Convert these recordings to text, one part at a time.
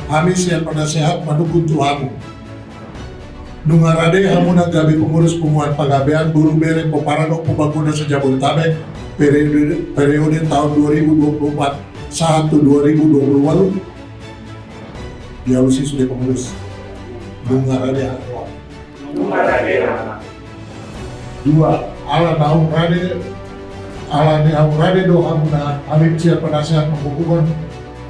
Kami siap penasehat mendukung Tuhan. Nungarade hamuna gabi pengurus penguat pagabean buru bere peparano pembangunan sejabodetabek periode tahun 2024 1 2028. Dialusi sudah pengurus. Nungarade dua ala naung rade doa hamuna kami siap penasehat mendukung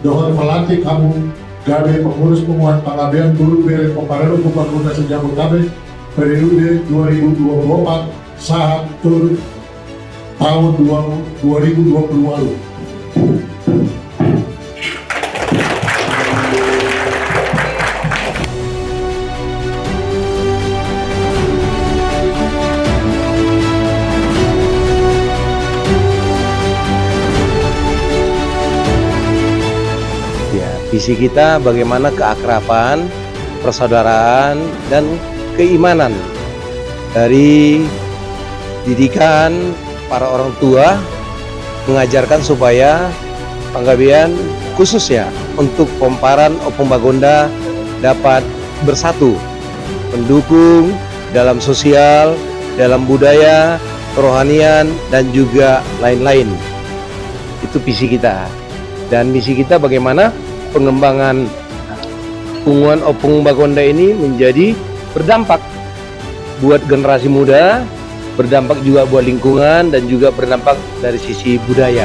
doa melantik kamu gabe pengurus penguat pagabean buru bere peparano pembangunan sejabodetabek periode 2024 saat tahun 2020. Visi kita bagaimana keakraban, persaudaraan, dan keimanan dari didikan para orang tua mengajarkan supaya penggabean khususnya untuk Pomparan Opung Bagonda dapat bersatu, mendukung dalam sosial, dalam budaya, kerohanian, dan juga lain-lain. Itu visi kita. Dan misi kita bagaimana pengembangan Punguan Opung Bagonda ini menjadi berdampak buat generasi muda, berdampak juga buat lingkungan, dan juga berdampak dari sisi budaya.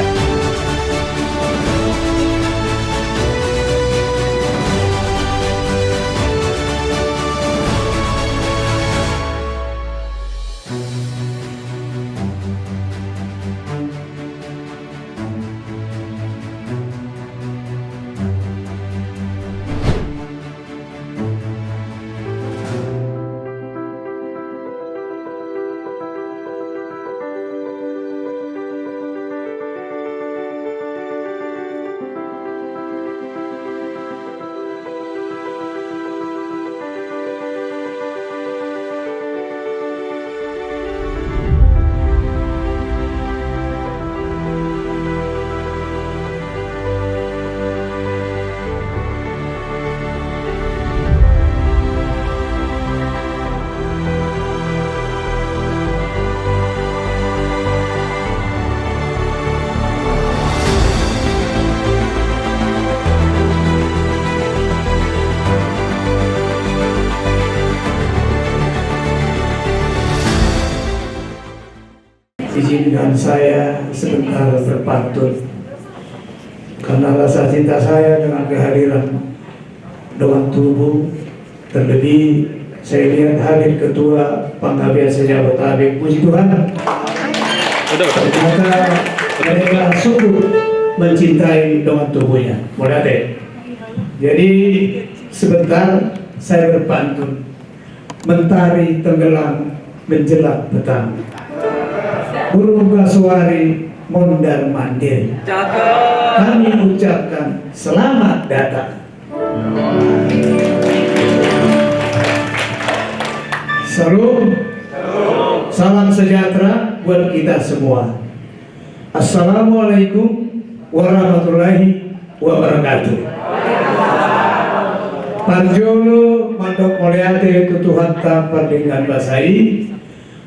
Izinkan saya sebentar berpantun karena rasa cinta saya dengan kehadiran Dewan Tubuh. Terlebih saya lihat hadir Ketua Panggabean Sejabodetabek. Puji Tuhan, ternyata mereka sungguh mencintai Dewan Tubuhnya. Modate. Jadi sebentar saya berpantun. Mentari tenggelam menjelang petang, burung kasuari mondar mandir, kami ucapkan selamat datang. Salam, salam sejahtera buat kita semua. Assalamualaikum warahmatullahi wabarakatuh. Panjolo mandok moleate tutuhan tampar dengan basai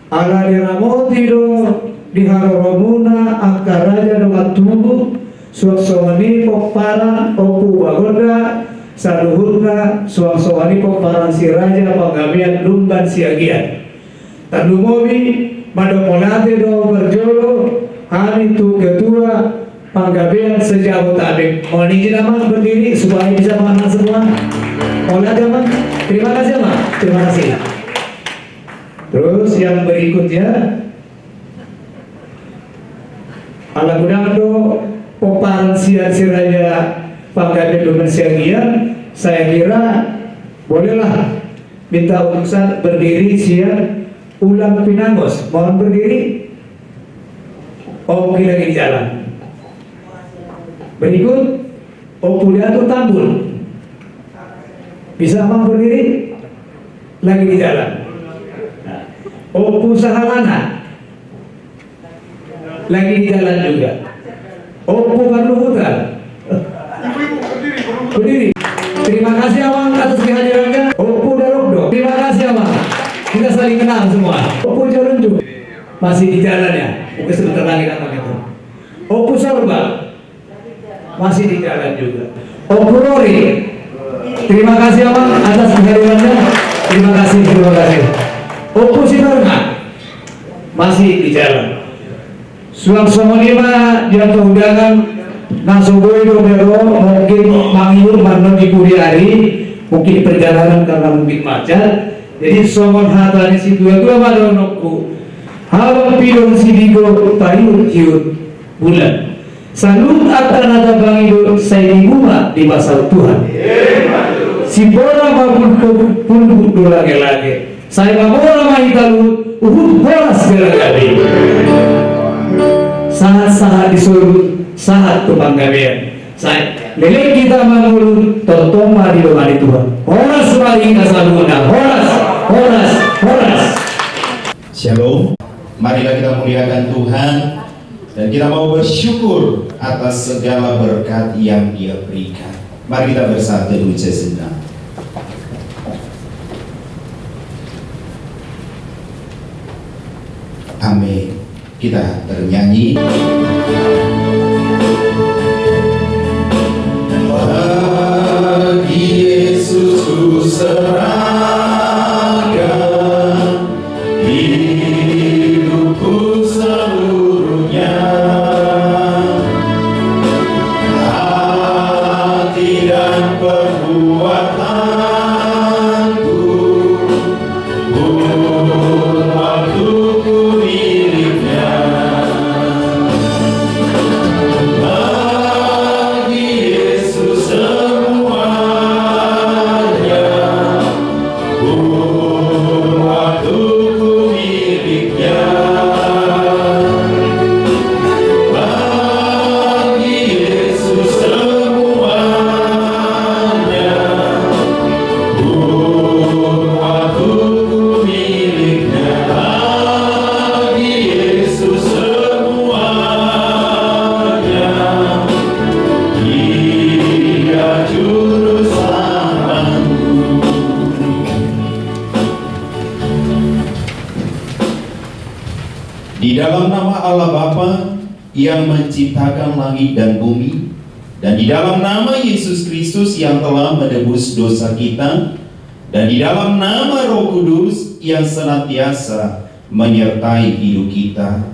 ala diramotiro diharoromuna angkaraja Dewan Tubuh suaksawani Pomparan Opung Bagonda saluhurna suaksawani Pomparan Siraja Panggabean Lumban Siagian tandumobi mandok do berjolo kami tu Ketua Panggabean Sejabodetabek. Mohon izin Mas berdiri supaya bisa mana semua. Oleh Mas, terima kasih Mas, terima kasih. Terus yang berikutnya ala gudangdo Pomparan Siraja Panggabean Lumban Siagian, saya kira Bolehlah minta urusan berdiri siap ulang pinangos. Mohon berdiri. Oke, lagi di jalan. Berikut Opuliato Tambul. Bisa mau berdiri? Lagi di jalan. Nah, Opu Sahalana. Lagi di jalan juga. Opu Barluhutan. Berdiri. Terima kasih Abang atas kehadirannya. Opu Darokdo. Terima kasih Abang. Kita saling kenal semua. Opu Jorunju. Masih di jalan ya. Mungkin sebentar lagi datang itu. Opu Sorba. Masih di jalan juga. Opu Rory. Terima kasih Abang atas kehadirannya. Terima kasih. Opu Sibarna. Masih di jalan. Suang Somonima jatuh undangan Nasoboy Domero mungkin mangyur manon di hari mungkin perjalanan karena mungkin macet. Jadi somon hatani si dua madonokku halo pidon sidigo payun ciut bulan salut akan ada bangido saya bunga di pasal Tuhan si bola maupun pun lagi saya bola mahitalu horas geragabi saat disuruh saat kebanggaan saya lele kita mengulu totoma di rumah Tuhan horas paling kasaluna horas Shalom. Marilah kita muliakan Tuhan dan kita mau bersyukur atas segala berkat yang Dia berikan. Mari kita bersatu dulu sejenak. Amin. Kita bernyanyi. Bagi Yesus ku serahkan hidupku seluruhnya, hati dan perbuatanku, waktuku miliknya. Bagi Yesus semuanya, waktuku miliknya. Bagi Yesus semuanya, waktuku miliknya. Bagi Yesus semuanya, Dia juru selamatku. Di dalam nama Allah Bapa yang menciptakan langit dan bumi, dan di dalam nama Yesus Kristus yang telah menebus dosa kita, dan di dalam nama Roh Kudus yang senantiasa menyertai hidup kita.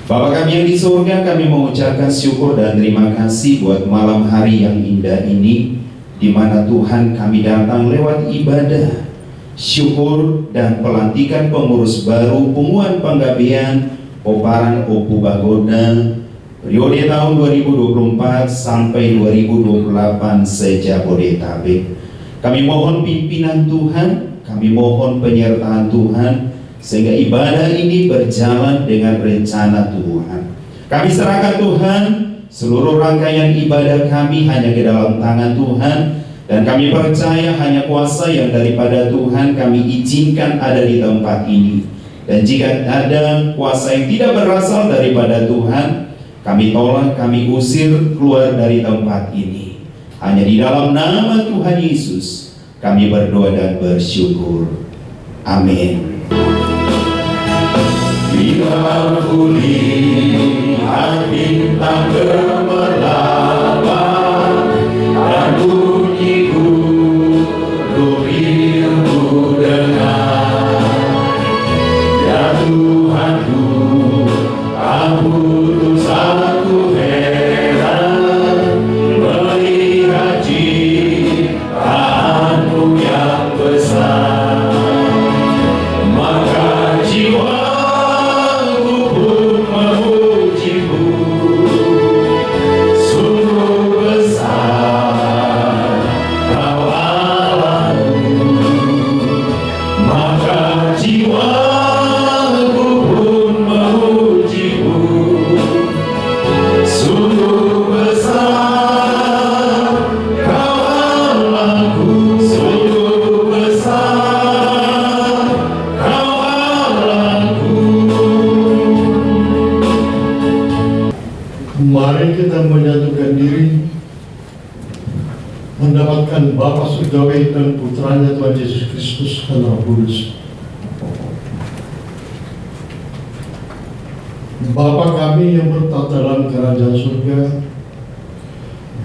Bapa kami yang di surga, kami mengucapkan syukur dan terima kasih buat malam hari yang indah ini, di mana Tuhan kami datang lewat ibadah, syukur dan pelantikan pengurus baru Punguan Panggabean Oparan Opu Bagoda periode tahun 2024 sampai 2028 se-Jabodetabek. Kami mohon pimpinan Tuhan, kami mohon penyertaan Tuhan, sehingga ibadah ini berjalan dengan rencana Tuhan. Kami serahkan Tuhan seluruh rangkaian ibadah kami hanya ke dalam tangan Tuhan, dan kami percaya hanya kuasa yang daripada Tuhan kami izinkan ada di tempat ini. Dan jika ada kuasa yang tidak berasal daripada Tuhan, kami tolak, kami usir keluar dari tempat ini. Hanya di dalam nama Tuhan Yesus kami berdoa dan bersyukur. Amin. Bila ku lihat bintang gemerlap dan bunyiku ku dengar, ya Tuhanku, aku terus aku heran melihat ciptaanmu yang besar, maka jiwaku pun memujimu. mendapatkan Bapa Surgawi dan Putranya Tuhan Yesus Kristus dan Roh Kudus. Bapa kami yang bertata dalam kerajaan surga,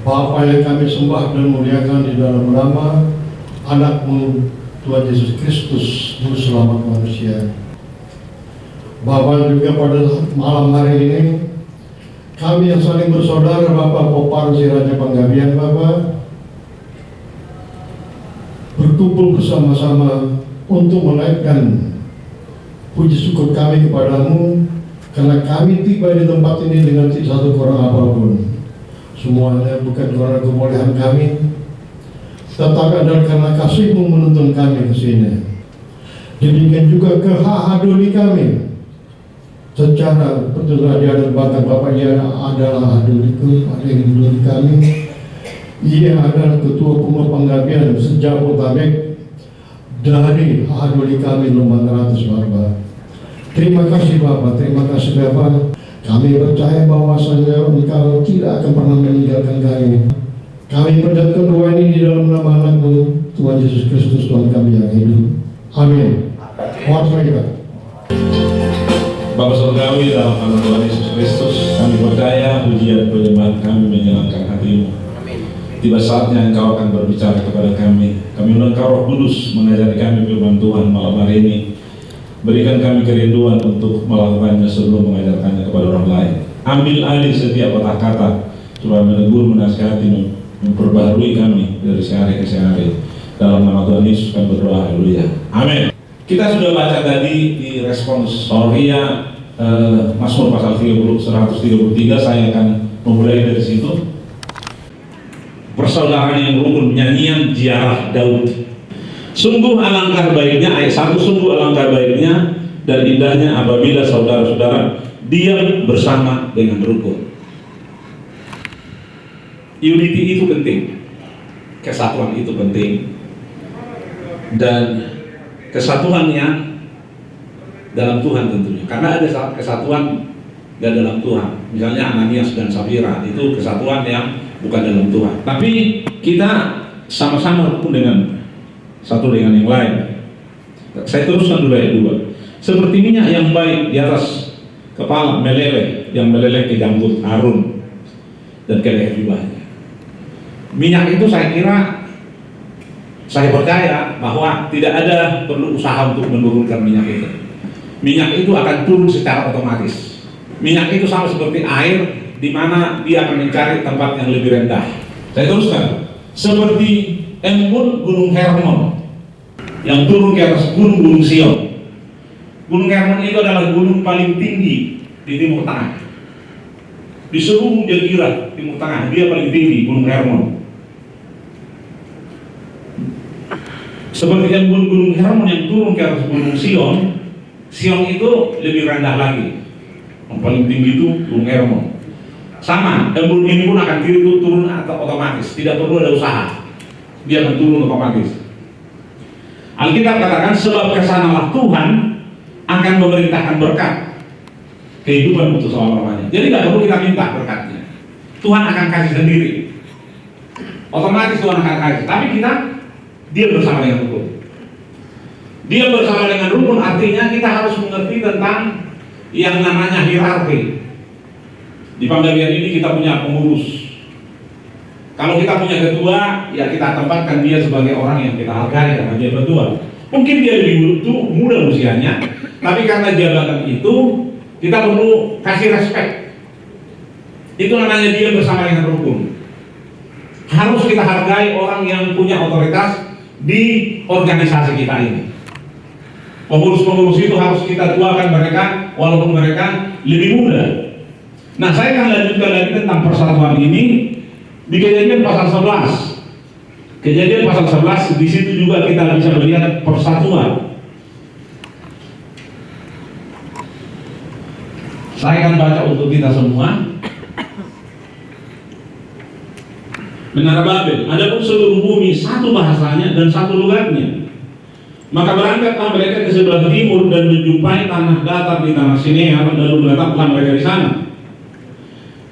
Bapa yang kami sembah dan muliakan di dalam nama Anak-Mu Tuhan Yesus Kristus, Juru Selamat manusia. Bapa, juga pada malam hari ini kami yang saling bersaudara, Bapak Poparsi Raja Panggabean, Bapak berkumpul bersama-sama untuk menaikkan puji syukur kami kepadamu, karena kami tiba di tempat ini dengan tidak satu kurang apapun. Semuanya bukan karena kebolehan kami, tetapi adalah karena kasih-Mu menuntun kami ke sini. Demikian juga kehaduli kami. Secara betul dia dan bahkan Bapak, ia adalah haduliku, ada yang haduli kami. Ia adalah ketua Pengurus Panggabean se-Jabodetabek dari haduli kami 500, Bapak. Terima kasih Bapak, terima kasih Bapak. Kami percaya bahwasanya Engkau tidak akan pernah meninggalkan kami. Kami percaya doa ini di dalam nama Anak-Mu Tuhan Yesus Kristus, Tuhan kami yang hidup. Amin. Bapa Surgawi, dalam nama Tuhan Yesus Kristus, kami percaya pujian penyembahan kami menyenangkan hati-Mu. Tiba saatnya Engkau akan berbicara kepada kami. Kami undang Engkau Roh Kudus mengajari kami firman Tuhan malam hari ini. Berikan kami kerinduan untuk melakukannya sebelum mengajarkannya kepada orang lain. Ambil alih setiap kata-kata supaya menegur, menasihati, memperbaharui kami dari sehari ke sehari. Dalam nama Tuhan Yesus kami berdoa, haleluya. Amin. Kita sudah baca tadi di responsoria Mazmur pasal 133, saya akan memulai dari situ. Persaudaraan yang rukun, nyanyian ziarah Daud. Sungguh alangkah baiknya, ayat 1, sungguh alangkah baiknya dan indahnya apabila saudara-saudara diam bersama dengan rukun. Unity itu penting, kesatuan itu penting, dan kesatuan yang dalam Tuhan tentunya, karena ada kesatuan dan dalam Tuhan. Misalnya Ananias dan Safira itu kesatuan yang bukan dalam Tuhan, tapi kita sama-sama rukun dengan satu dengan yang lain. Saya teruskan dulu ayat 2. Seperti minyak yang baik di atas kepala meleleh, yang meleleh ke janggut Harun dan ke leher jubahnya. Minyak itu saya percaya bahwa tidak ada perlu usaha untuk menurunkan minyak itu. Minyak itu akan turun secara otomatis. Minyak itu sama seperti air, di mana dia akan mencari tempat yang lebih rendah. Saya teruskan. Seperti embun Gunung Hermon yang turun ke atas gunung Sion. Gunung Hermon itu adalah gunung paling tinggi di Timur Tengah. Di seluruh jazirah Timur Tengah, dia paling tinggi, Gunung Hermon. Seperti embun Gunung Hermon yang turun ke atas gunung Sion. Sion itu lebih rendah lagi. Yang paling tinggi itu Gunung Hermon. Sama, embun ini pun akan turun atau otomatis, tidak perlu ada usaha. Dia akan turun otomatis. Alkitab katakan sebab kesanalah Tuhan akan memerintahkan berkat kehidupan untuk selama-lamanya. Jadi tidak perlu kita minta berkatnya, Tuhan akan kasih sendiri. Otomatis Tuhan akan kasih. Tapi dia bersama dengan rukun. Dia bersama dengan rukun artinya kita harus mengerti tentang yang namanya hierarki. Di Panggabean ini kita punya pengurus. Kalau kita punya ketua, ya kita tempatkan dia sebagai orang yang kita hargai karena dia ketua. Mungkin dia lebih muda usianya, tapi karena jabatan itu kita perlu kasih respect. Itu namanya dia bersama dengan rukun. Harus kita hargai orang yang punya otoritas di organisasi kita ini. Pengurus-pengurus itu harus kita tuakan mereka, walaupun mereka lebih muda. Nah, saya akan lanjutkan lagi tentang persatuan ini di Kejadian pasal 11. Kejadian pasal 11, di situ juga kita bisa melihat persatuan. Saya akan baca untuk kita semua. Menara Babel, adapun seluruh bumi satu bahasanya dan satu logatnya. Maka berangkatlah mereka ke sebelah timur dan menjumpai tanah datar di tanah Sinear, lalu menetaplah mereka di sana.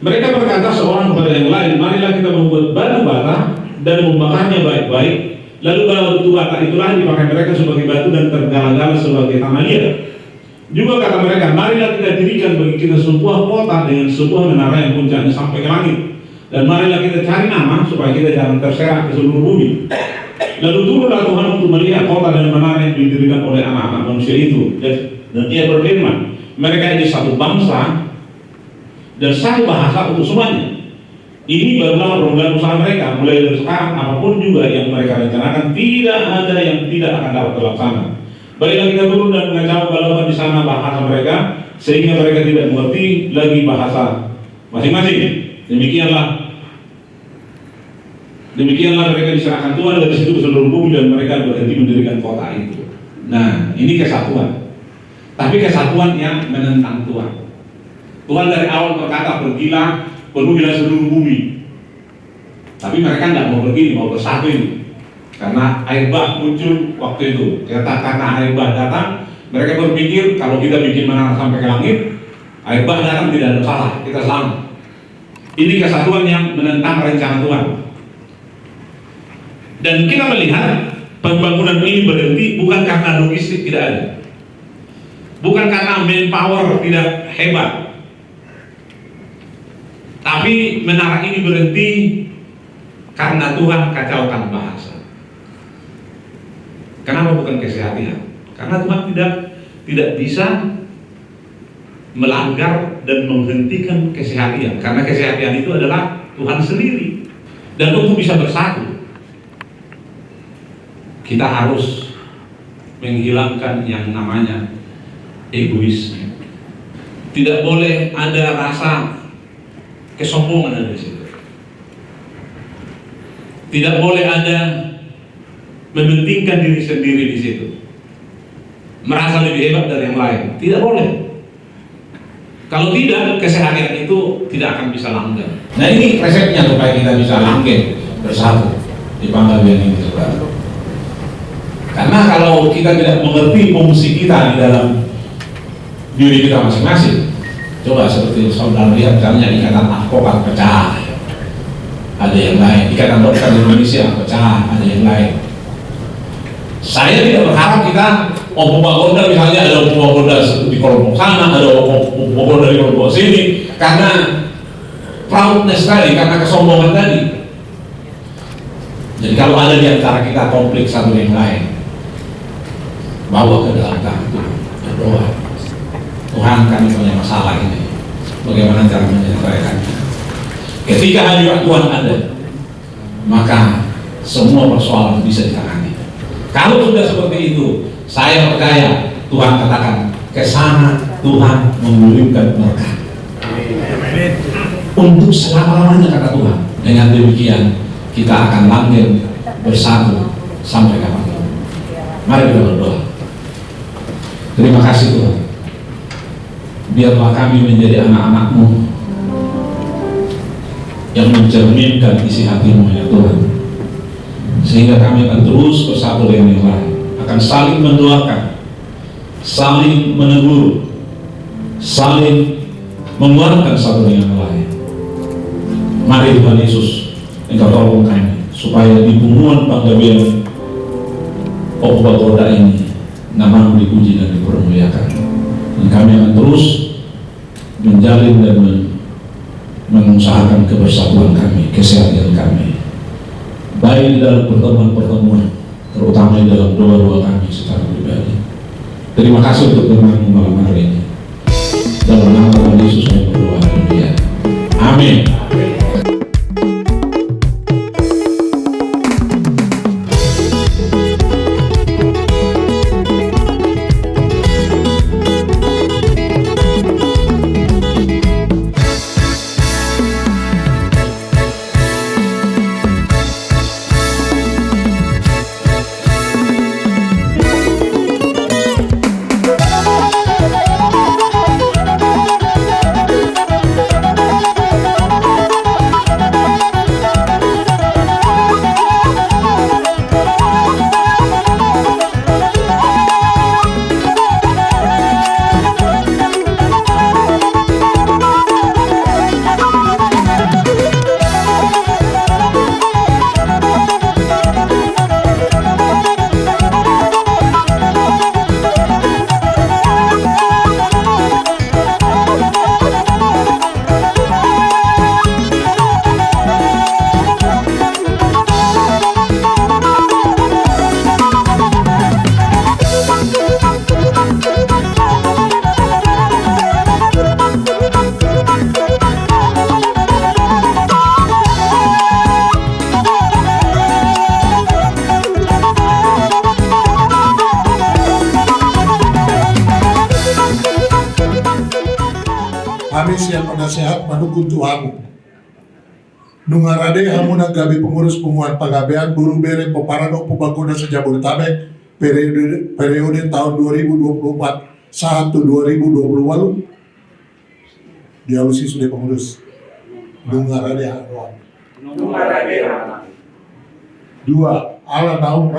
Mereka berkata seorang kepada yang lain, marilah kita membuat batu bata dan membakarnya baik-baik. Lalu batu bata itulah dipakai mereka sebagai batu dan tergala-gala sebagai tanah liat. Juga kata mereka, marilah kita dirikan bagi kita sebuah kota dengan sebuah menara yang puncaknya sampai ke langit. Dan marilah kita cari nama supaya kita jangan terserak ke seluruh bumi. Lalu turunlah Tuhan untuk melihat kota dan menara yang didirikan oleh anak-anak manusia itu. Dan dia berfirman, mereka ini satu bangsa dan satu bahasa untuk semuanya. Ini barulah program usaha mereka. Mulai dari sekarang, apapun juga yang mereka rencanakan, tidak ada yang tidak akan dapat terlaksana. Baiklah kita turun dan mengacau balaukan di sana bahasa mereka, sehingga mereka tidak mengerti lagi bahasa masing-masing. Demikianlah mereka diserahkan Tuhan dari situ ke seluruh bumi dan mereka berhenti mendirikan kota itu. Nah, ini kesatuan. Tapi kesatuan yang menentang Tuhan. Tuhan dari awal berkata, pergilah, penuhilah seluruh bumi. Tapi mereka tidak mau begini, mau bersatu ini. Karena air bah muncul waktu itu. Karena air bah datang, mereka berpikir kalau kita bikin menara sampai ke langit, air bah datang tidak ada salah, kita selamat. Ini kesatuan yang menentang rencana Tuhan. Dan kita melihat pembangunan ini berhenti bukan karena logistik tidak ada, bukan karena manpower tidak hebat. Tapi menara ini berhenti karena Tuhan kacaukan bahasa. Kenapa bukan kesehatan? Karena Tuhan tidak bisa melanggar dan menghentikan kesehatan. Karena kesehatan itu adalah Tuhan sendiri. Dan untuk bisa bersatu, kita harus menghilangkan yang namanya egoisme. Tidak boleh ada rasa kesombongan ada di situ. Tidak boleh ada mementingkan diri sendiri di situ. Merasa lebih hebat dari yang lain. Tidak boleh. Kalau tidak, keseharian itu tidak akan bisa langgeng. Nah, ini resepnya supaya kita bisa langgeng bersatu di Panggabean ini, saudara. Karena kalau kita tidak mengerti fungsi kita di dalam diri kita masing-masing, coba seperti saudara lihat, misalnya ikatan advokat pecah, ada yang lain. Ikatan dokter Indonesia pecah, ada yang lain. Saya tidak berharap kita Opopagoda misalnya ada Opopagoda di kelompok sana, ada Opopagoda di kelompok sini, karena proudness tadi, karena kesombongan tadi. Jadi kalau ada di antara kita konflik satu yang lain, bawa ke dalam tangan Tuhan, berdoa. Tuhan, kami punya masalah ini, bagaimana cara menyelesaikannya? Ketika hadirat Tuhan ada, maka semua persoalan bisa ditangani. Kalau sudah seperti itu, saya percaya Tuhan katakan, kesana Tuhan mengirimkan berkat untuk selama-lamanya, kata Tuhan. Dengan demikian kita akan langgeng bersatu sampai kapan. Mari kita berdoa. Terima kasih Tuhan. Biarlah kami menjadi anak-anak-Mu yang mencerminkan isi hati-Mu, ya Tuhan, sehingga kami akan terus bersatu dengan yang lain, akan saling mendoakan, saling menegur, saling menguatkan satu dengan yang lain. Mari Tuhan Yesus, Engkau tolong kami supaya di bumuan Panggabean Opopagoda ini nama-Mu dipuji dan dipermuliakan, dan kami akan terus menjalin dan mengusahakan kebersatuan kami, kesehatan kami, baik dalam pertemuan-pertemuan, terutama dalam doa-doa kami secara pribadi. Terima kasih untuk firman-Mu malam hari ini. Dalam nama Tuhan Yesus kami berdoa. Amin. kami siap penasehat manukun Tuhanmu. Nungarade hamuna gabi pengurus penguat pagabean buru bere peparano pembangunan sejabodetabek periode tahun 2024 1 2020 dialusi sudah pengurus Nungarade Haruan. Dua, ala naung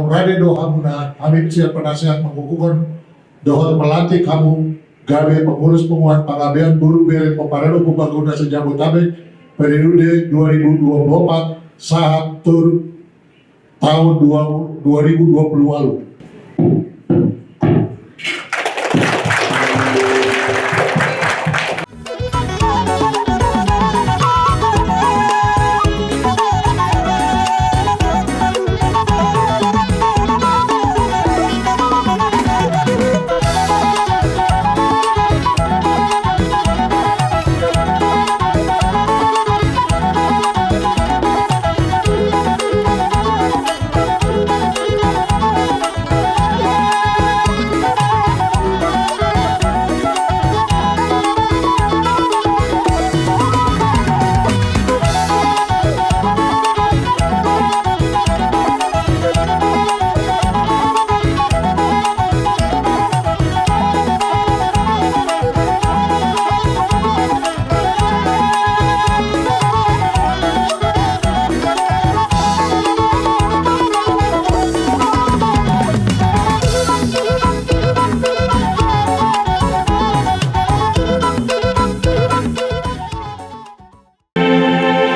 rade dohamuna hamid siap penasehat menghukuman dohon melantik kamu gabe pengurus penguat pagabean buru bere peparano pembangunan sejabodetabek periode 2024 saat tahun 2020 lalu.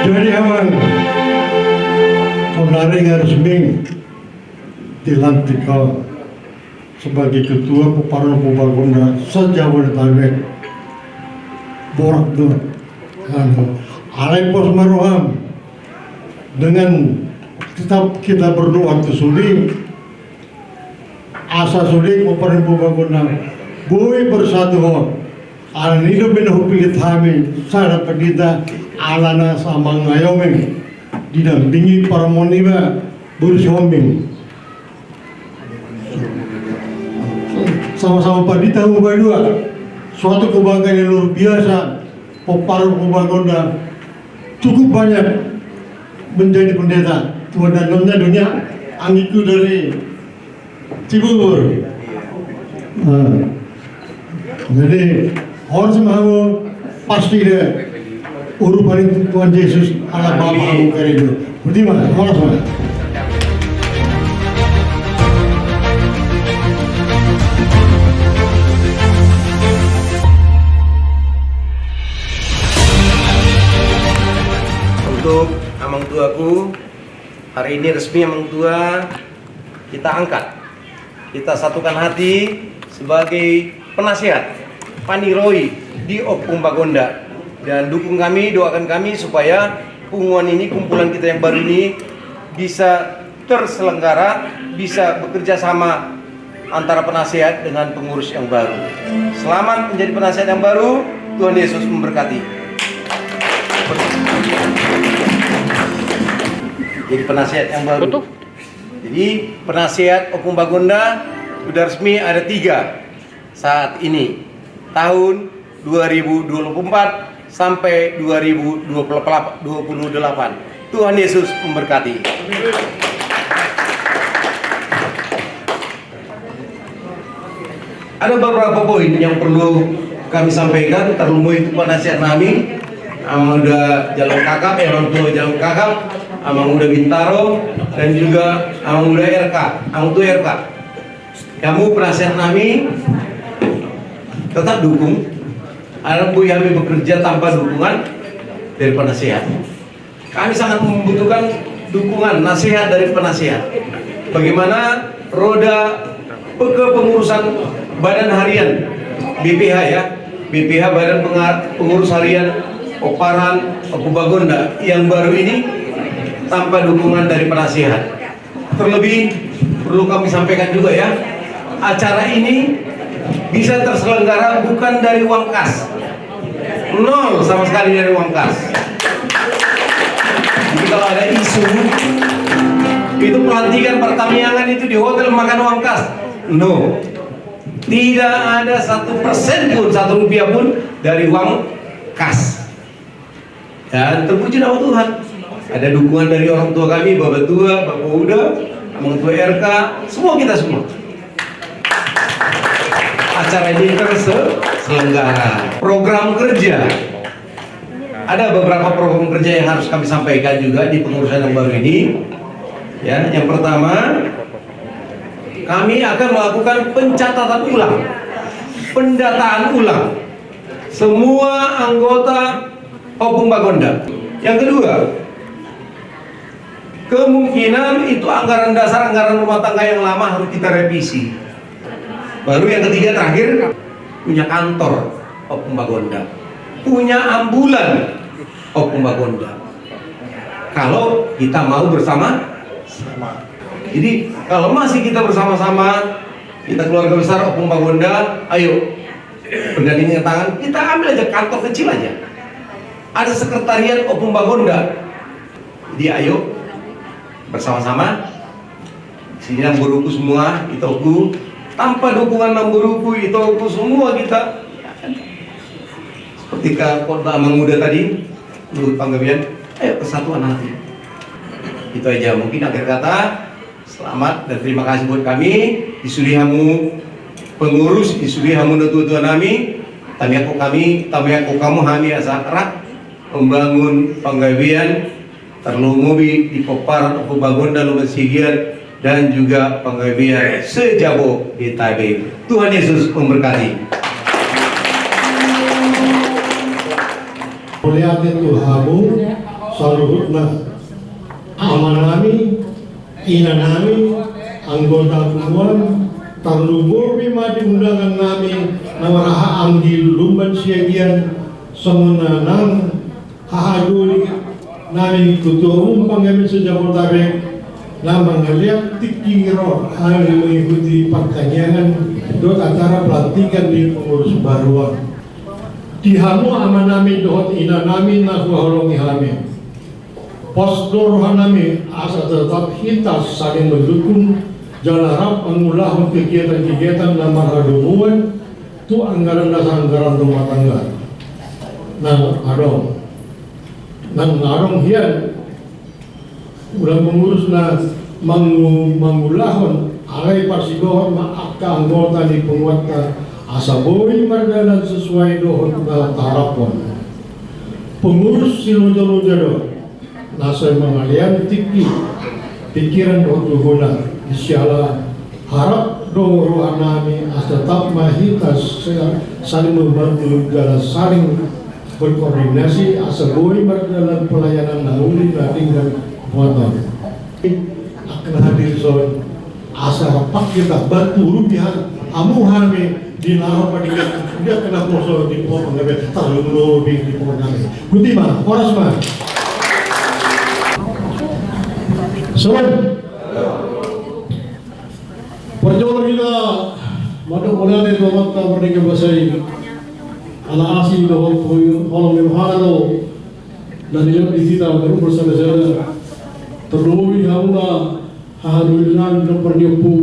Jadi awal saudara yang resmi dilantik sebagai ketua Peparano Pembangunan Sejabodetabek borak tuh alai pos maruham dengan tetap kita berdoa ke suli asa suli Peparano Pembangunan boy bersatu alan hidup bina hupilit kami sana pendita alana sama ngayomen didampingi para moniba bersihoming sama-sama pendita ubah dua suatu kebanggaan yang luar biasa Peparano Pembangunan cukup banyak menjadi pendeta Tuhan dan namanya dunia angiku dari Cibubur jadi harus mau pasti deh urupan Tuhan Yesus ala Bapa kamu keridu. Bagaimana? Harus mana? Untuk amang tuaku, hari ini resmi amang tua kita angkat. Kita satukan hati sebagai penasihat Paniroi di Opung Bagonda. Dan dukung kami, doakan kami supaya punguan ini, kumpulan kita yang baru ini bisa terselenggara, bisa bekerja sama antara penasihat dengan pengurus yang baru. Selamat menjadi penasihat yang baru, Tuhan Yesus memberkati. Jadi penasihat yang baru. Betul. Jadi penasihat Opung Bagonda sudah resmi ada 3 saat ini. Tahun 2024 sampai 2028. Tuhan Yesus memberkati. Ada beberapa poin yang perlu kami sampaikan. Terlebih itu penasihat kami, amang udah jalan kakap, orang tua jalan kakap, amang udah Bintaro, dan juga amang udah RK, amang tua RK. Kamu penasihat kami tetap dukung. Anak Bu kami bekerja tanpa dukungan dari penasihat. Kami sangat membutuhkan dukungan nasihat dari penasihat. Bagaimana roda kepengurusan badan harian BPH ya, BPH Badan Pengurus Harian Oparan Opung Bagonda yang baru ini tanpa dukungan dari penasihat. Terlebih perlu kami sampaikan juga ya, acara ini bisa terselenggara bukan dari uang kas, nol sama sekali dari uang kas. Jadi kalau ada isu itu pelantikan pertamiangan itu di hotel makan uang kas, no. Tidak ada 1% pun, 1 rupiah pun dari uang kas. Dan terpuji nama Tuhan, ada dukungan dari orang tua kami, Bapak Tua, Bapak Uda, Abang Tua RK, semua kita semua. Acara ini terselenggara. Program kerja, ada beberapa program kerja yang harus kami sampaikan juga di pengurusan yang baru ini. Ya, yang pertama, kami akan melakukan pencatatan ulang, pendataan ulang semua anggota Opung Bagonda. Yang kedua, kemungkinan itu anggaran dasar, anggaran rumah tangga yang lama harus kita revisi. Baru yang ketiga terakhir, punya kantor Opung Bagonda, punya ambulan Opung Bagonda. Kalau kita mau bersama-sama. Jadi kalau masih kita bersama-sama, kita keluarga besar Opung Bagonda, ayo bergandingan tangan, kita ambil aja kantor kecil aja. Ada sekretariat Opung Bagonda. Jadi ayo bersama-sama. Sini yang guruku semua, itoku, tanpa dukungan yang guruku, itoku semua kita. Seperti kota Amang Muda tadi, Luhut Panggabean, ayo kesatuan hati. Itu aja mungkin akhir kata. Selamat dan terima kasih buat kami disulihamu pengurus disulihamu tua-tua nami tamiaku kamu kami asa erat membangun penggawean terlumubi di Popar Opung Bagonda Lumban Sigiat dan juga penggawean sejabo di Taipei. Tuhan Yesus memberkati. Melihat Tuhanmu saluhutna amanami ina nami anggota kumpulan terlumuri madi undangan nami nawaraha amdi lumban siagian semenanang hahaduli nami ketua umum panggabean sejabotabek nama ngeliat tikiro hari mengikuti pertanyaan dot acara pelantikan di pengurus baruan dihamu amanami dohot ina nami naku holongi hami Posdor rohanami asa tetap hitas saling mendukung jalan pengulahan kegiatan-kegiatan dan marhadumuan tu anggaran dasar anggaran rumah tangga. Nang arong hian udah mengurus na mangulahon alai parsigohon maaka anggota di penguatan asa boi mardalan sesuai dohon na tarapon. Pengurus silojo-lojo nasa mengalian tinggi pikiran doa guna insyaallah harap doa nami tetap mahitas saling membantu dalam saling berkoordinasi asa boleh dalam pelayanan nauli dating dan motor akan hadir son asa rapat kita bantu rupiah amu hame di naruh padikan dia kena poso di pohon pengabe tahu di pohon kami kutima oras mah Soal perjuangan kita madu mulai dari waktu mereka bersai ala asing dohot holong lemhano dan dia di kita baru bersama-sama terlebih hamna hahadulinan dan perniapu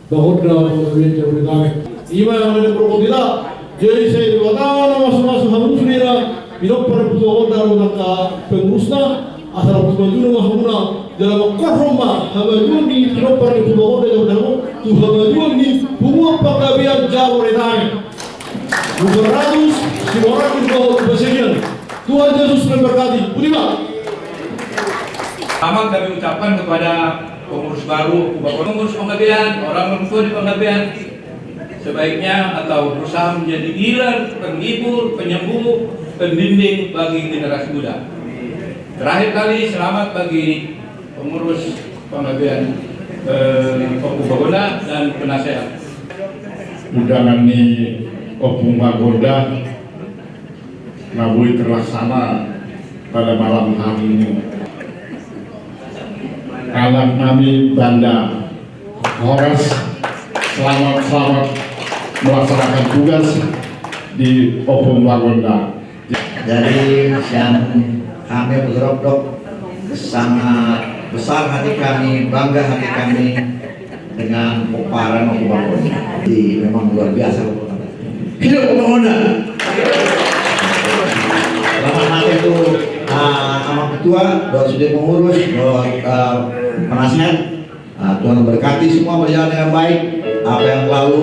bahodra pengabdian jauh kami ima yang ada prokodila jadi saya watana masuk-masuk hamun sunira bidok perniapu daru naka pengurusna asal pembantu mahmuna dalam koroma habajuan di pinopar di pulau dalam dalam tu habajuan di semua penggawean jauh renai bukan ratus semua orang di bawah kebasahan Tuhan Yesus memberkati. Budiman. Selamat kami ucapkan kepada pengurus baru, pengurus penggawean, orang tua di penggawean, sebaiknya atau berusaha menjadi healer, penghibur, penyembuh, pendidik bagi generasi muda. Terakhir kali selamat bagi pengurus penggawean Opung Bagonda dan penasehat. Undangan ni Opung Bagonda ngabui terlaksana pada malam hari ini. Alam kami Banda Horas selamat melaksanakan tugas di Opung Bagonda. Jadi yang kami bergerak sangat besar hati kami, bangga hati kami dengan Poparan Okubagon. Jadi memang luar biasa. Hidup Okubagonda. Selamat malam itu sama ketua, doa sudah pengurus, doa penasihat. Tuhan memberkati semua berjalan dengan baik. Apa yang lalu,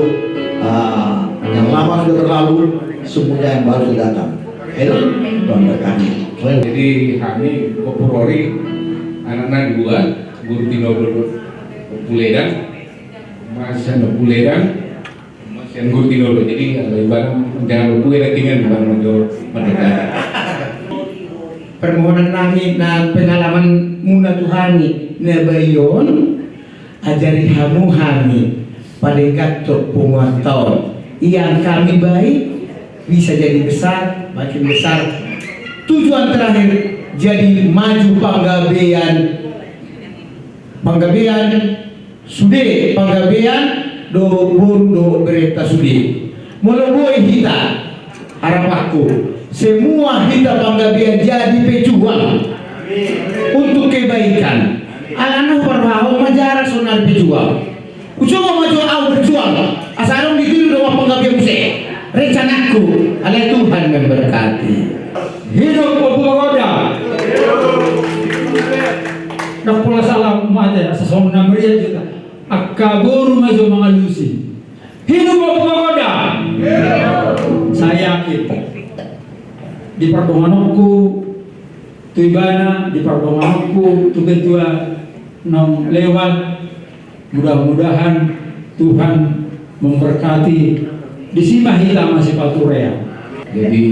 yang lama sudah berlalu, semuanya yang baru sudah datang. Tuhan berkati. Jadi kami Kopurori anak-anak dua guru tino Puledan masih Puledan masih guru tino jadi ibarat jangan lupa ya tinggal di mana mereka. Permohonan kami na pengalaman muna Tuhani na bayon ajari hamu kami pada gatot penguatan yang kami baik bisa jadi besar makin besar. Tujuan terakhir jadi maju panggabean sude panggabean do berita sude meloboi hita harapanku semua hita panggabean jadi pejuang untuk kebaikan. Anak-anak berbahagia majarak sonar pejuang. Ucoba maju au berjuang. Asal ditiru dengan panggabean muse. Rencanaku oleh Tuhan memberkati. Hidup Okubagonda. Nak pula salah mata sesuatu namanya juga. Akabur maju mengalusi. Hidup Okubagonda. Saya yakin di perdomaanku tuibana di perdomaanku tu ketua nong lewat mudah-mudahan Tuhan memberkati di sima kita masih paturea. Jadi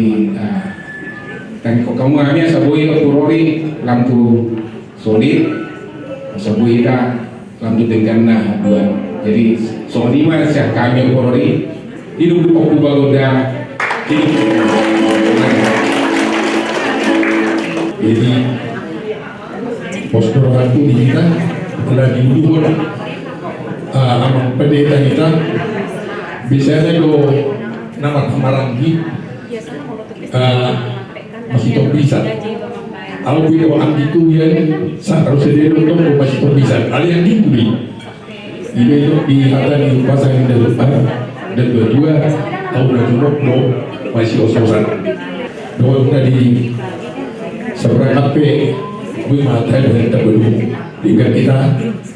kan kamu kami sabui Kopurori lampu solid sabui kita lampu tenggana dua. Jadi soalnya saya kami Kopurori hidup Okubagonda hidup. Jadi postur aku di kita telah diudur sama pendeta kita biasanya kalau nama Kamaranggi masih tak bisa. Kalau kita orang itu ya harus sendiri untuk masih tak bisa. Ada yang dibeli ini di harta di pasang yang depan dan kedua tahu dah jodoh masih os-osan. Doa di seberapa gue mata dan tak belum hingga kita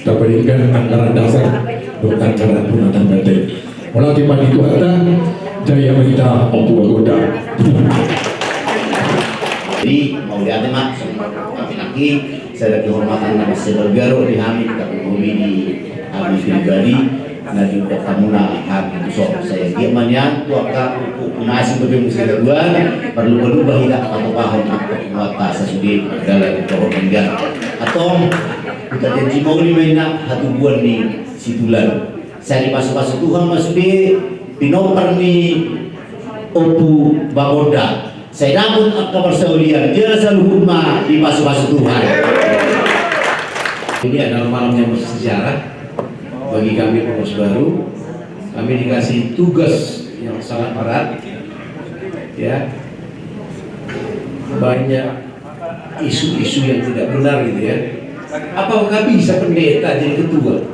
dapatkan anggaran dasar untuk anggaran punatan batin. Walau tiba itu ada jaya kita Okubagonda. Jadi mau lihat mak, kami lagi saya kehormatan nama Sebergaro di Hamid Kabumi di Habis pribadi na juga kamuna Hamid so saya diamannya tuaka nasi berbeda segaduan perlu bahila atau paham apa sesudi dalam kehormatan atau kita janji mau dimana satu bulan di situlan saya dipasuk-pasuk Tuhan masudi pinoper ni Okubagonda. Saya namun kabar saulian jasa luhurma di pasuk-pasuk Tuhan. Ini adalah malam yang bersejarah bagi kami pengurus baru. Kami dikasih tugas yang sangat berat, ya, banyak isu-isu yang tidak benar gitu ya. Apakah bisa pendeta jadi ketua?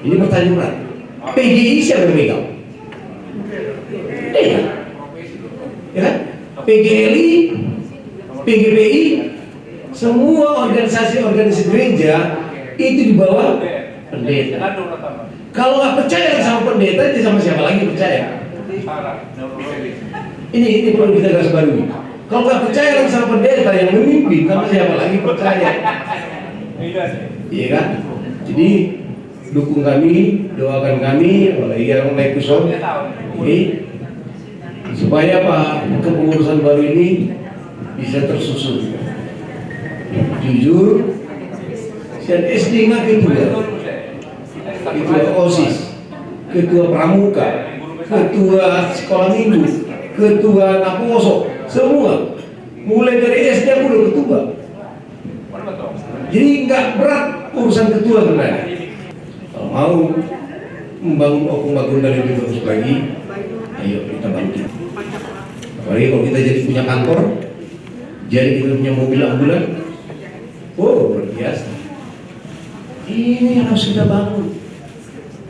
Ini pertanyaan berat. PGI siapa yang megang? Ya, kan? PGLI, PGBI, semua organisasi gereja itu di bawah pendeta. Kalau nggak percaya sama pendeta, itu sama siapa lagi percaya? Ini perlu kita garis bawahi. Kalau nggak percaya sama pendeta yang memimpin, sama siapa lagi percaya? Iya kan? Jadi dukung kami, doakan kami, apalagi yang naik kusol, supaya Pak kepengurusan baru ini bisa tersusun. Jujur, saya SD nggak ketua OSIS, ketua pramuka, ketua sekolah minggu, ketua naposo, semua. Mulai dari SD aku udah ketua. Jadi nggak berat urusan ketua sebenarnya. Kalau mau membangun Okubagonda lebih bagus lagi, ayo kita bantu. Apalagi kalau kita jadi punya kantor, jadi kita punya mobil ambulan, oh luar biasa. Ini yang harus kita bangun.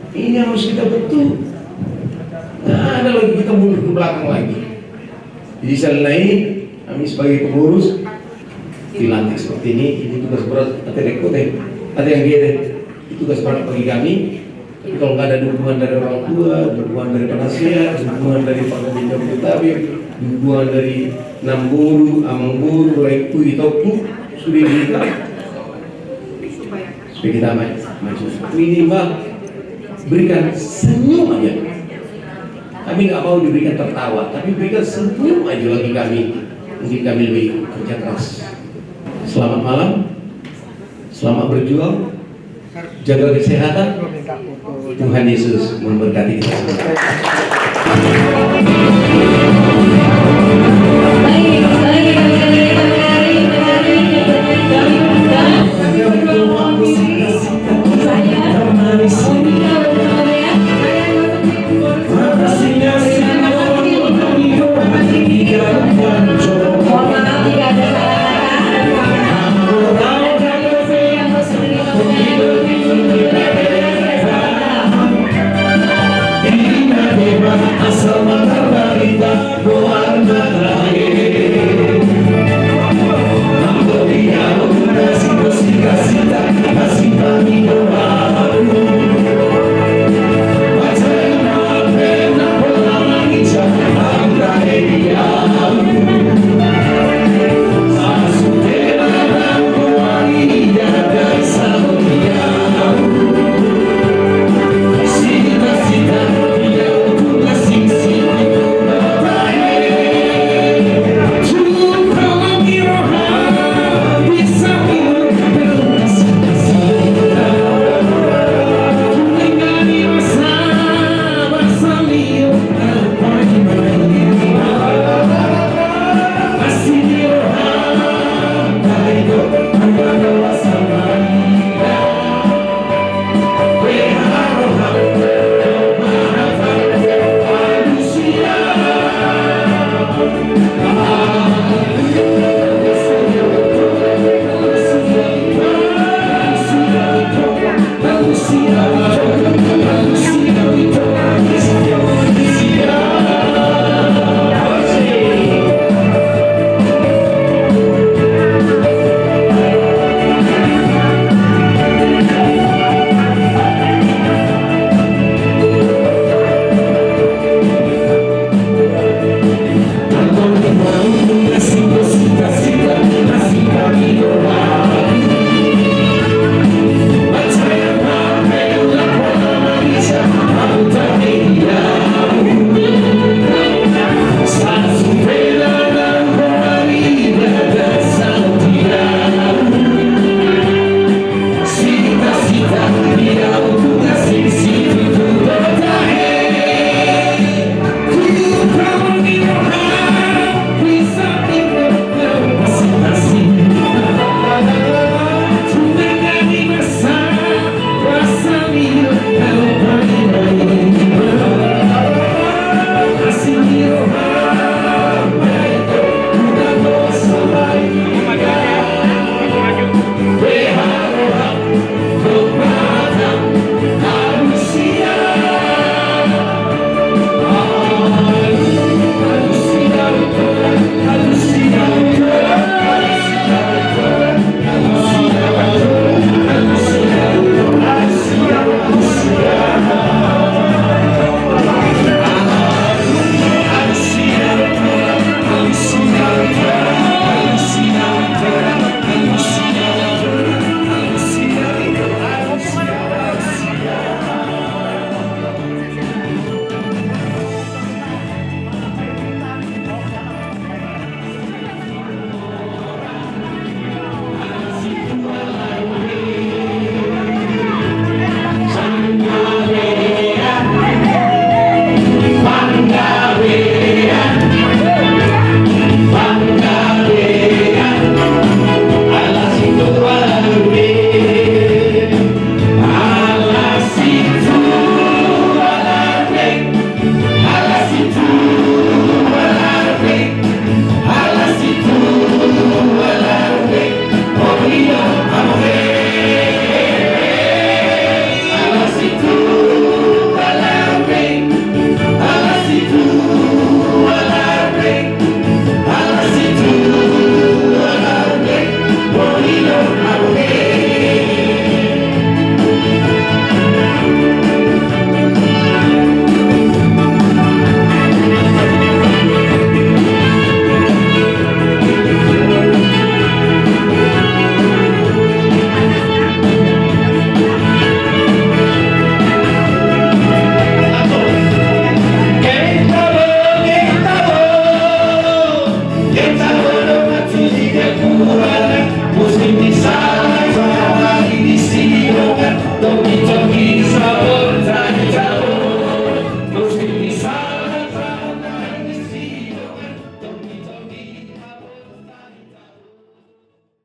Ini harus kita betul. Nggak ada lagi kita mundur ke belakang lagi. Jadi saya kami sebagai pengurus dilantik seperti ini tugas berat. Ada yang gede, itu tugas berat bagi kami. Tapi kalau nggak ada dukungan dari orang tua, dukungan dari penasihat, dukungan dari Pak Kabin Tabib, dukungan dari Namburu, Amangburu, Laiku, Itoku, sudah kita supaya kita maju. Minimal berikan senyum aja. Kami nggak mau diberikan tertawa, tapi berikan senyum aja lagi kami. Mungkin kami lebih kerja keras. Selamat malam, selamat berjuang, jaga kesehatan. Tuhan Yesus memberkati kita semua.